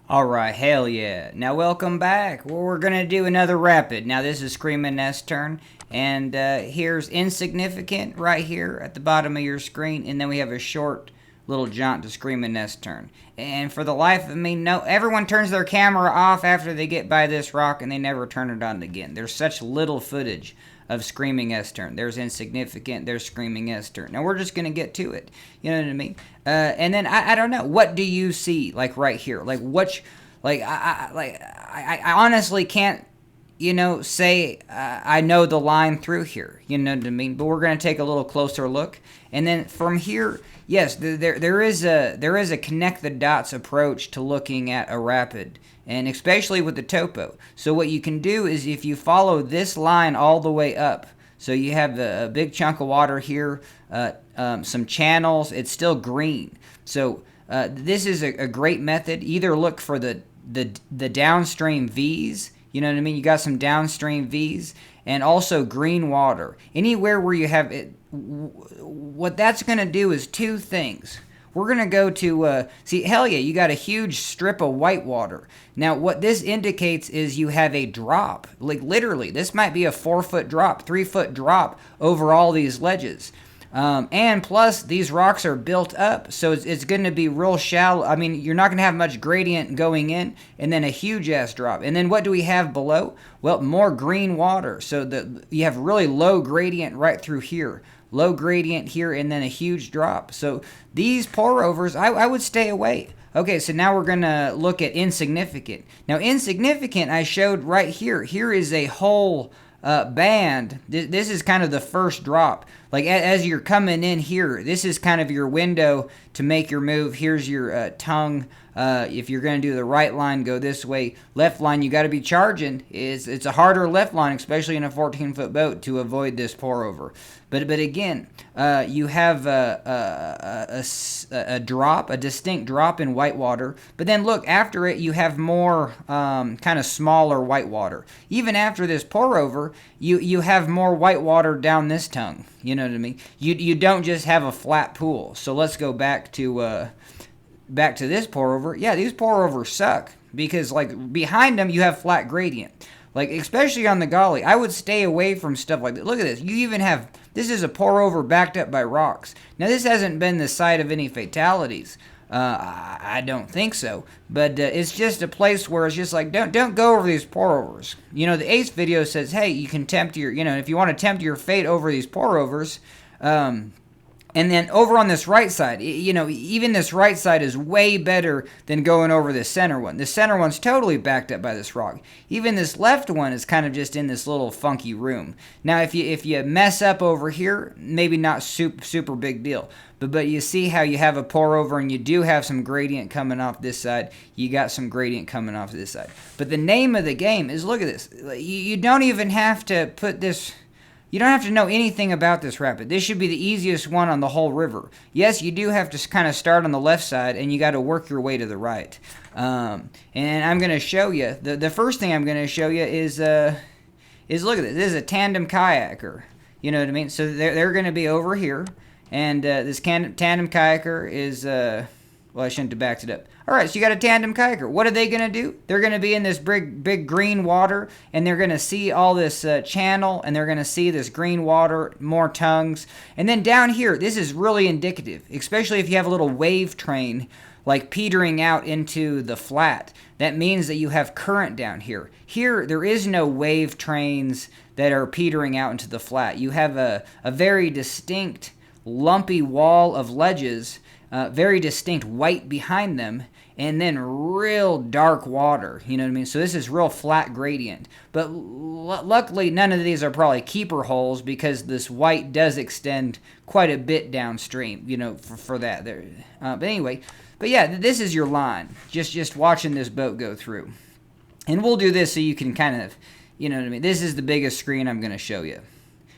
Alright, hell yeah. Now welcome back. Well, we're gonna do another rapid. Now this is Screaming N's turn. And here's Insignificant right here at the bottom of your screen. And then we have a short little jaunt to Screaming N's turn. And for the life of me, no, everyone turns their camera off after they get by this rock and they never turn it on again. There's such little footage of Screaming S turn. There's Insignificant, there's Screaming S turn. Now we're just gonna get to it. You know what I mean? And then I don't know. What do you see like right here? Like what? I honestly can't say I know the line through here. You know what I mean? But we're gonna take a little closer look, and then from here, yes, there is a connect the dots approach to looking at a rapid, and especially with the topo. So what you can do is if you follow this line all the way up, so you have a big chunk of water here, some channels, it's still green. So this is a great method. Either look for the downstream V's, you know what I mean? You got some downstream V's, and also green water. Anywhere where you have it, what that's going to do is two things. We're going to go to, see, hell yeah, you got a huge strip of white water. Now, what this indicates is you have a drop. Like, literally, this might be a 4-foot drop, 3-foot drop over all these ledges. And plus, these rocks are built up, so it's going to be real shallow. I mean, you're not going to have much gradient going in, and then a huge-ass drop. And then what do we have below? Well, more green water. So you have really low gradient right through here. Low gradient here, and then a huge drop. So these pour-overs, I would stay away. Okay, so now we're going to look at Insignificant. Now, Insignificant, I showed right here. Here is a whole band. This is kind of the first drop. Like as you're coming in here, this is kind of your window to make your move. Here's your tongue. If you're going to do the right line, go this way. Left line, you got to be charging. It's a harder left line, especially in a 14-foot boat, to avoid this pour over. But again, you have a drop, a distinct drop in white water. But then look, after it, you have more kind of smaller white water. Even after this pour over, you have more white water down this tongue. You know what I mean? You don't just have a flat pool. So let's go back to this pour over. Yeah, these pour overs suck because like behind them you have flat gradient. Like especially on the GAULEY, I would stay away from stuff like that. Look at this. You even have, this is a pour over backed up by rocks. Now this hasn't been the site of any fatalities. I don't think so. But it's just a place where it's just like, don't go over these pour overs. You know, the Ace video says, hey, you can tempt your, if you want to tempt your fate over these pour overs, and then over on this right side, even this right side is way better than going over this center one. The center one's totally backed up by this rock. Even this left one is kind of just in this little funky room. Now, if you mess up over here, maybe not super big deal. But you see how you have a pour over and you do have some gradient coming off this side. You got some gradient coming off this side. But the name of the game is, look at this. You don't even have to put this... You don't have to know anything about this rapid. This should be the easiest one on the whole river. Yes, you do have to kind of start on the left side, and you got to work your way to the right. And I'm going to show you. The first thing I'm going to show you is look at this. This is a tandem kayaker. You know what I mean? So they're going to be over here, and this tandem kayaker is... well, I shouldn't have backed it up. All right, so you got a tandem kayaker. What are they going to do? They're going to be in this big green water, and they're going to see all this channel, and they're going to see this green water, more tongues. And then down here, this is really indicative, especially if you have a little wave train, like petering out into the flat. That means that you have current down here. Here, there is no wave trains that are petering out into the flat. You have a very distinct, lumpy wall of ledges, very distinct white behind them, and then real dark water, you know what I mean? So this is real flat gradient. But luckily, none of these are probably keeper holes because this white does extend quite a bit downstream, for that. But anyway, but yeah, this is your line, just watching this boat go through. And we'll do this so you can kind of, you know what I mean? This is the biggest screen I'm going to show you,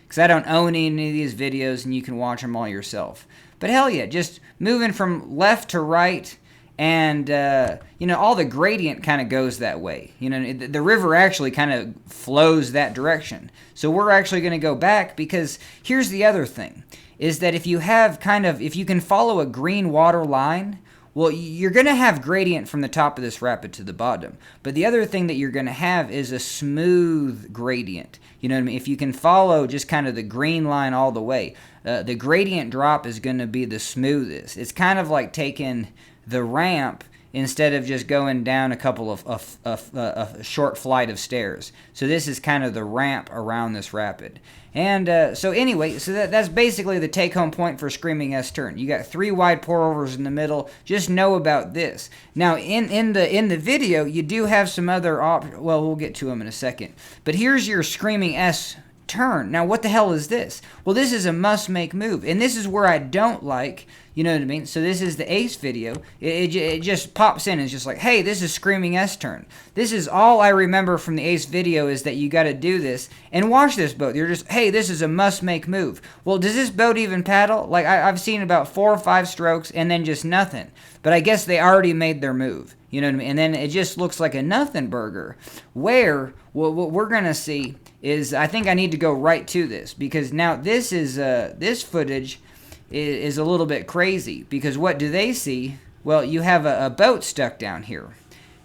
because I don't own any of these videos, and you can watch them all yourself. But hell yeah, just moving from left to right, and all the gradient kind of goes that way. The river actually kind of flows that direction. So we're actually going to go back, because here's the other thing, is that if you can follow a green water line, Well, you're going to have gradient from the top of this rapid to the bottom. But the other thing that you're going to have is a smooth gradient. You know what I mean? If you can follow just kind of the green line all the way, the gradient drop is going to be the smoothest. It's kind of like taking the ramp instead of just going down a couple of a short flight of stairs. So this is kind of the ramp around this rapid. And so anyway, so that's basically the take-home point for Screaming S turn. You got 3 wide pour-overs in the middle. Just know about this. Now, in the video, you do have some other well, we'll get to them in a second. But here's your Screaming S turn. Now, what the hell is this? Well, this is a must-make move, and this is where I don't like, you know what I mean? So this is the Ace video. It just pops in and it's just like, hey, this is Screaming S turn. This is all I remember from the Ace video is that you got to do this and watch this boat. You're just, hey, this is a must-make move. Well, does this boat even paddle? Like, I've seen about 4 or 5 strokes and then just nothing. But I guess they already made their move. You know what I mean? And then it just looks like a nothing burger. Where what we're going to see is, I think I need to go right to this, because now this is this footage is a little bit crazy, because what do they see? Well, you have a boat stuck down here.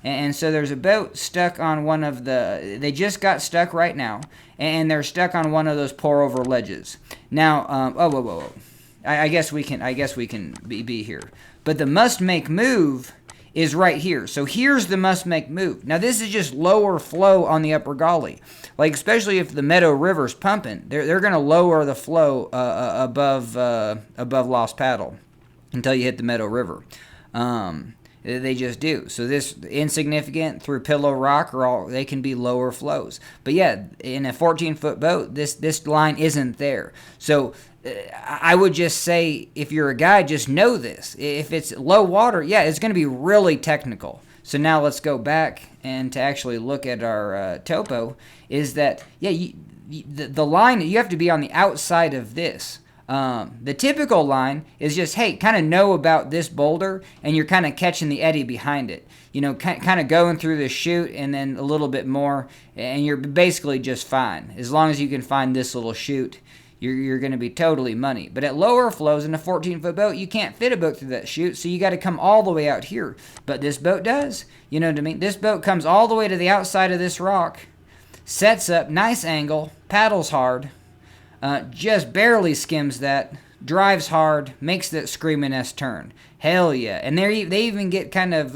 And so there's a boat stuck on one of the, they just got stuck right now, and they're stuck on one of those pour-over ledges. Now, whoa. I guess we can be here. But the must-make move is right here. So here's the must-make move. Now this is just lower flow on the upper Gauley. Like, especially if the Meadow River's pumping, they're going to lower the flow above Lost Paddle until you hit the Meadow River. They just do. So this insignificant through Pillow Rock they can be lower flows. But yeah, in a 14-foot boat, this line isn't there. So I would just say, if you're a guy, just know this. If it's low water, yeah, it's going to be really technical. So now let's go back and to actually look at our topo. Is that, yeah, the line, you have to be on the outside of this. The typical line is just, hey, kind of know about this boulder, and you're kind of catching the eddy behind it. You know, kind of going through the chute and then a little bit more, and you're basically just fine. As long as you can find this little chute, you're going to be totally money. But at lower flows in a 14-foot boat, you can't fit a boat through that chute, so you got to come all the way out here. But this boat does. You know what I mean? This boat comes all the way to the outside of this rock, sets up, nice angle, paddles hard, just barely skims that, drives hard, makes that Screaming S turn. Hell yeah. And they even get kind of,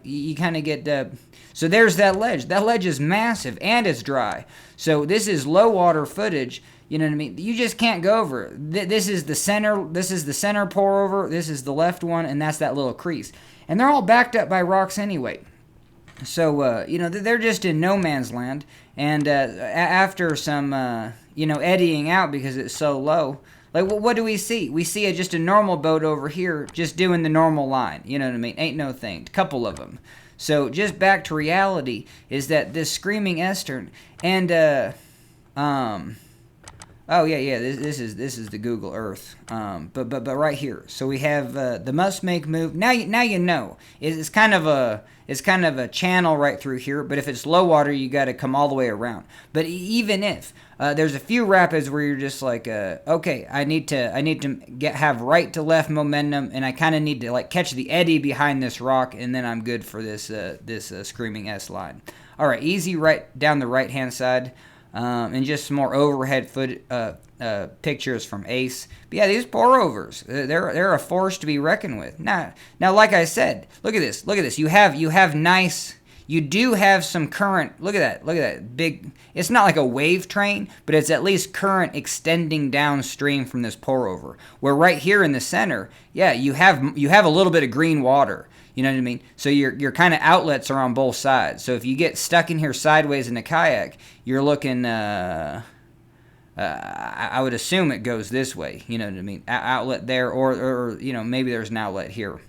you kind of get... so there's that ledge. That ledge is massive, and it's dry. So this is low water footage. You know what I mean? You just can't go over it. This is the center. This is the center pour over. This is the left one, and that's that little crease. And they're all backed up by rocks anyway. So they're just in no man's land. And after some eddying out because it's so low, like what do we see? We see just a normal boat over here, just doing the normal line. You know what I mean? Ain't no thing. A couple of them. So just back to reality is that this Screaming S turn and oh yeah. This is the Google Earth. But right here. So we have the must-make move. Now you know. It's kind of a channel right through here. But if it's low water, you got to come all the way around. But even if there's a few rapids where you're just like, okay, I need to have right to left momentum, and I kind of need to like catch the eddy behind this rock, and then I'm good for this Screaming S line. All right, easy right down the right hand side. And just some more overhead pictures from Ace. But yeah, these pour-overs, they're a force to be reckoned with. Now, like I said, look at this. You do have some current. Look at that big. It's not like a wave train, but it's at least current extending downstream from this pour-over. Where right here in the center, yeah, you have a little bit of green water. You know what I mean? So your kind of outlets are on both sides. So if you get stuck in here sideways in a kayak, you're looking, I would assume it goes this way. You know what I mean? Outlet there, or maybe there's an outlet here.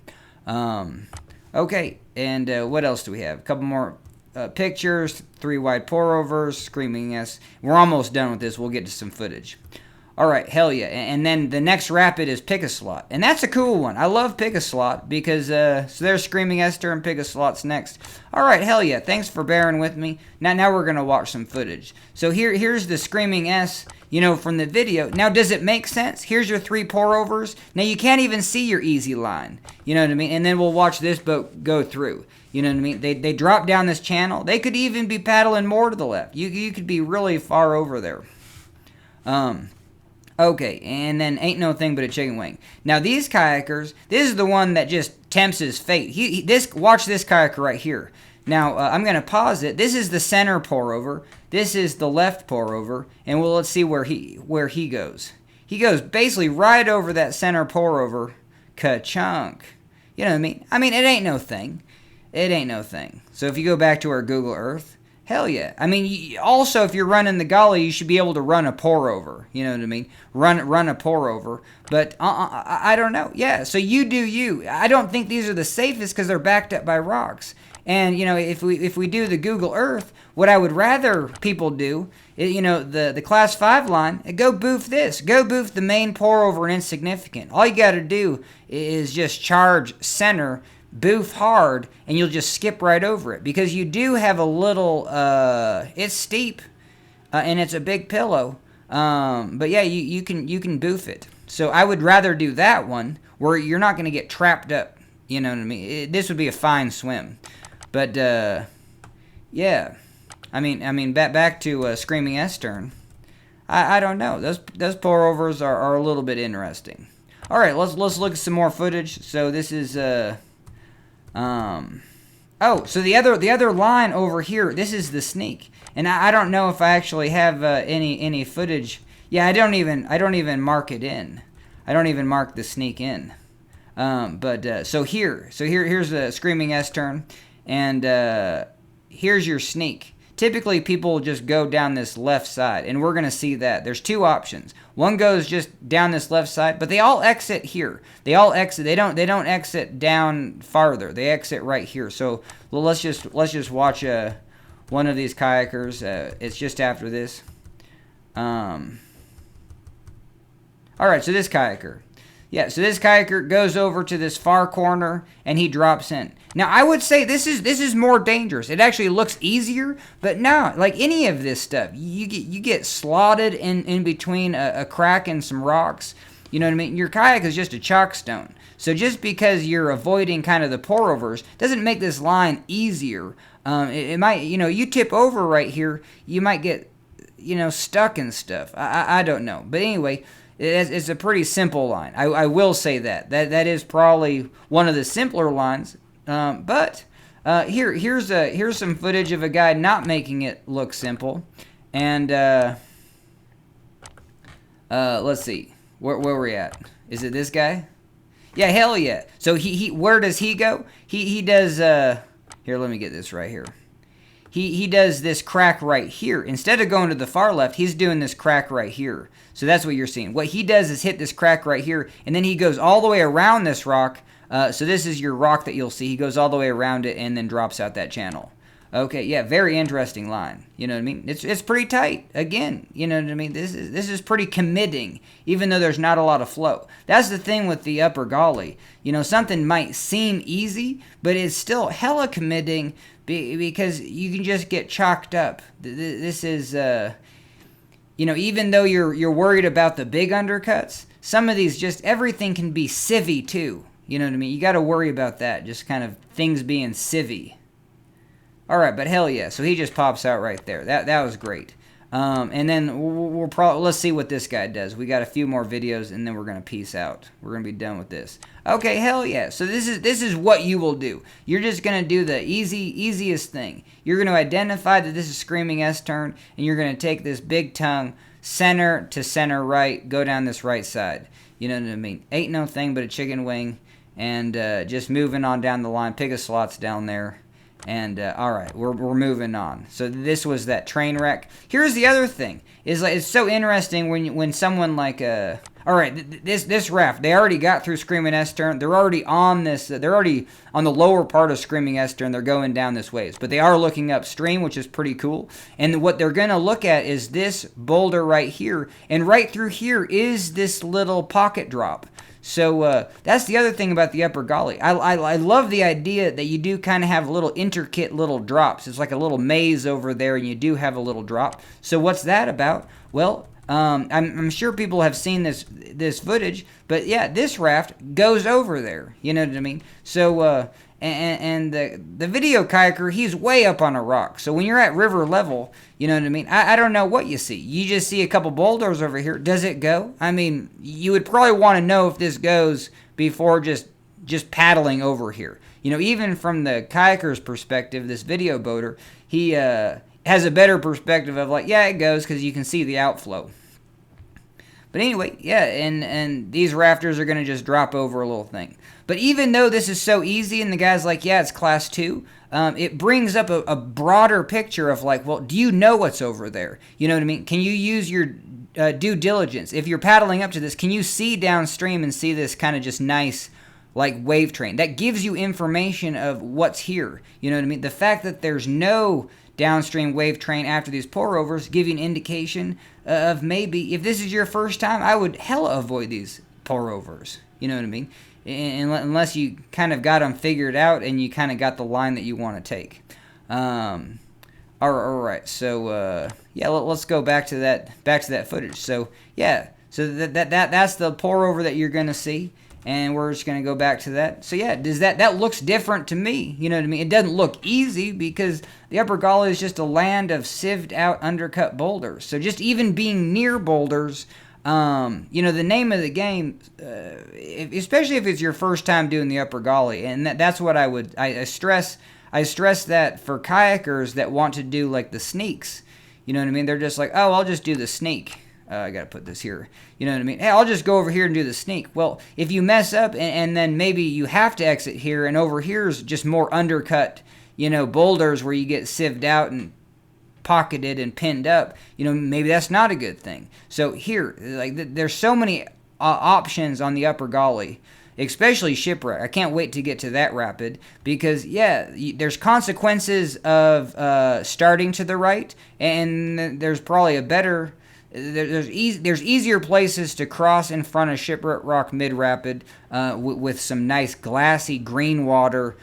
Okay, and what else do we have? A couple more pictures, 3 wide pour-overs, Screaming S. We're almost done with this. We'll get to some footage. All right, hell yeah. And then the next rapid is pick a slot. And that's a cool one. I love pick a slot because, so there's Screaming Esther and pick a slot's next. All right, hell yeah. Thanks for bearing with me. Now we're going to watch some footage. So here's the Screaming S, you know, from the video. Now, does it make sense? Here's your 3 pour-overs. Now, you can't even see your easy line. You know what I mean? And then we'll watch this boat go through. You know what I mean? They drop down this channel. They could even be paddling more to the left. You could be really far over there. Okay, and then ain't no thing but a chicken wing. Now these kayakers, this is the one that just tempts his fate. Watch this kayaker right here. Now I'm gonna pause it. This is the center pour over. This is the left pour over, and let's see where he goes. He goes basically right over that center pour over, ka-chunk. You know what I mean? I mean it ain't no thing. It ain't no thing. So if you go back to our Google Earth. Hell yeah. I mean, also, if you're running the GAULEY, you should be able to run a pour-over. You know what I mean? Run a pour-over. But I don't know. Yeah, so you do you. I don't think these are the safest because they're backed up by rocks. And, you know, if we do the Google Earth, what I would rather people do, you know, the Class 5 line, go boof this. Go boof the main pour-over and insignificant. All you got to do is just charge center, boof hard, and you'll just skip right over it because you do have a little it's steep and it's a big pillow, but yeah, you can boof it. So I would rather do that one where you're not going to get trapped up. You know what I mean? This would be a fine swim, but yeah, I mean back to Screaming Estern. I don't know, those pour overs are a little bit interesting. All right, let's look at some more footage. So this is so the other line over here, this is the sneak, and I don't know if I actually have any footage. Yeah, I don't even mark it in. I don't even mark the sneak in. So here's a Screaming Estern, and here's your sneak. Typically, people just go down this left side, and we're going to see that. There's 2 options. One goes just down this left side, but they all exit here. They all exit. They don't exit down farther. They exit right here. So let's just watch one of these kayakers. It's just after this. All right, so this kayaker. Yeah, so this kayaker goes over to this far corner, and he drops in. Now, I would say this is more dangerous. It actually looks easier, but no, like any of this stuff, you get slotted in between a crack and some rocks. You know what I mean? Your kayak is just a chalk stone. So just because you're avoiding kind of the pour-overs doesn't make this line easier. It might, you know, you tip over right here, you might get, you know, stuck and stuff. I don't know. But anyway, it's a pretty simple line. I will say that is probably one of the simpler lines. But here's some footage of a guy not making it look simple. And let's see where we're at. Is it this guy? Yeah, hell yeah. So he where does he go? He does here. Let me get this right here. He does this crack right here. Instead of going to the far left, he's doing this crack right here. So that's what you're seeing. What he does is hit this crack right here, and then he goes all the way around this rock. So this is your rock that you'll see. He goes all the way around it and then drops out that channel. Okay, yeah, very interesting line. You know what I mean? It's pretty tight. Again, you know what I mean? This is pretty committing, even though there's not a lot of flow. That's the thing with the upper GAULEY. You know, something might seem easy, but it's still hella committing because you can just get chalked up. This is, you know, even though you're worried about the big undercuts, some of these just everything can be civvy too. You know what I mean? You got to worry about that, just kind of things being civvy. All right, but hell yeah. So he just pops out right there. That was great. And then we'll probably let's see what this guy does. We got a few more videos, and then we're gonna peace out. We're gonna be done with this. Okay, hell yeah. So this is what you will do. You're just gonna do the easiest thing. You're gonna identify that this is Screaming Estern, and you're gonna take this big tongue center to center right, go down this right side. You know what I mean? Ain't no thing but a chicken wing, and just moving on down the line. Pick a slots down there. And all right, we're moving on. So this was that train wreck. Here's the other thing: is like it's so interesting when someone like All right, this raft, they already got through Screaming S-turn. They're already on this. They're already on the lower part of Screaming S-turn. They're going down this ways, but they are looking upstream, which is pretty cool. And what they're going to look at is this boulder right here, and right through here is this little pocket drop. So that's the other thing about the Upper Gauley. I love the idea that you do kind of have little intricate little drops. It's like a little maze over there, and you do have a little drop. So what's that about? Well, I'm sure people have seen this footage, but yeah, this raft goes over there. You know what I mean? So and the video kayaker, he's way up on a rock. So when you're at river level, you know what I mean? I don't know what you see. You just see a couple boulders over here. Does it go? I mean, you would probably want to know if this goes before just paddling over here. You know, even from the kayaker's perspective, this video boater, he has a better perspective of like, yeah, it goes because you can see the outflow. But anyway, yeah, and these rafters are going to just drop over a little thing. But even though this is so easy and the guy's like, yeah, it's class 2, it brings up a broader picture of like, well, do you know what's over there? You know what I mean? Can you use your due diligence? If you're paddling up to this, can you see downstream and see this kind of just nice like wave train? That gives you information of what's here. You know what I mean? The fact that there's no downstream wave train after these pour overs give you an indication of maybe if this is your first time, I would hella avoid these pour overs. You know what I mean? Unless you kind of got them figured out and you kind of got the line that you want to take. All right. So yeah, let's go back to that footage. So yeah, so that's the pour over that you're gonna see. And we're just going to go back to that. So yeah, that looks different to me. You know what I mean? It doesn't look easy because the Upper Gauley is just a land of sieved out, undercut boulders. So just even being near boulders, you know, the name of the game, especially if it's your first time doing the Upper Gauley, and that's what I stress that for kayakers that want to do like the sneaks. You know what I mean? They're just like, oh, I'll just do the sneak. I got to put this here. You know what I mean? Hey, I'll just go over here and do the sneak. Well, if you mess up and then maybe you have to exit here and over here's just more undercut, you know, boulders where you get sieved out and pocketed and pinned up, you know, maybe that's not a good thing. So here, like there's so many options on the Upper Gauley, especially Shipwreck. I can't wait to get to that rapid because, yeah, there's consequences of starting to the right, and there's probably a better... There's easier places to cross in front of Shipwreck Rock mid-rapid with some nice glassy green water,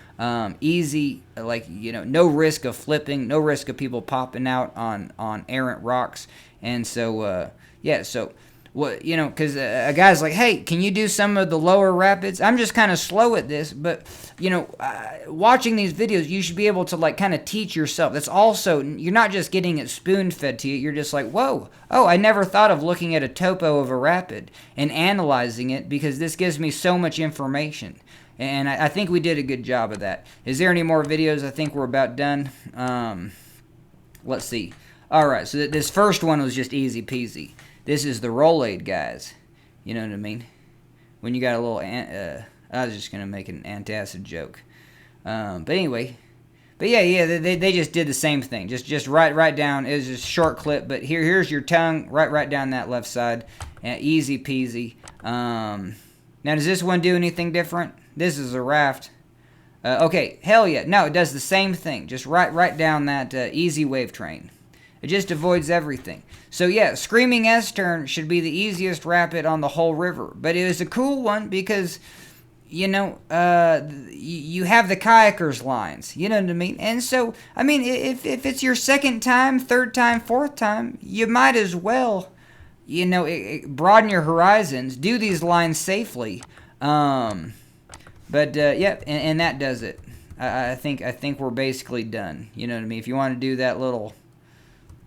easy, like, you know, no risk of flipping, no risk of people popping out on errant rocks. And so, yeah, so... What, you know, because a guy's like, hey, can you do some of the lower rapids? I'm just kind of slow at this, but, you know, watching these videos, you should be able to, like, kind of teach yourself. That's also, you're not just getting it spoon-fed to you. You're just like, whoa, oh, I never thought of looking at a topo of a rapid and analyzing it because this gives me so much information. And I think we did a good job of that. Is there any more videos? I think we're about done. Let's see. All right, so this first one was just easy peasy. This is the Rollade, guys. You know what I mean? When you got a little... I was just going to make an antacid joke. But anyway. But yeah, they just did the same thing. Just right down. It was just a short clip. But here's your tongue. Right down that left side. Easy peasy. Now, does this one do anything different? This is a raft. Okay, hell yeah. No, it does the same thing. Just right down that easy wave train. It just avoids everything. So yeah, Screaming S-turn should be the easiest rapid on the whole river. But it was a cool one because, you know, you have the kayakers lines. You know what I mean? And so, I mean, if it's your second time, third time, fourth time, you might as well, you know, broaden your horizons. Do these lines safely. But yeah, and that does it. I think we're basically done. You know what I mean? If you want to do that little...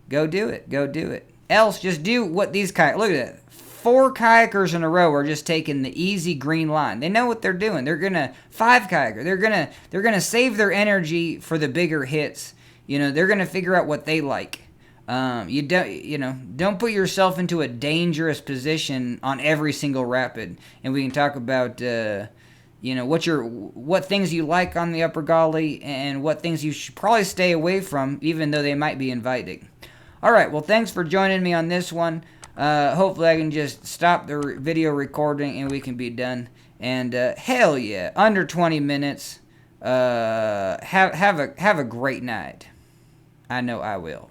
Go do it. Else, just do what these kayakers... Look at that. 4 kayakers in a row are just taking the easy green line. They know what they're doing. They're gonna... 5 kayakers. They're gonna save their energy for the bigger hits. You know, they're gonna figure out what they like. Don't put yourself into a dangerous position on every single rapid. And we can talk about... you know, what things you like on the Upper Gauley and what things you should probably stay away from, even though they might be inviting. All right, well, thanks for joining me on this one. Hopefully I can just stop the video recording and we can be done. And hell yeah, under 20 minutes. Have a great night. I know I will.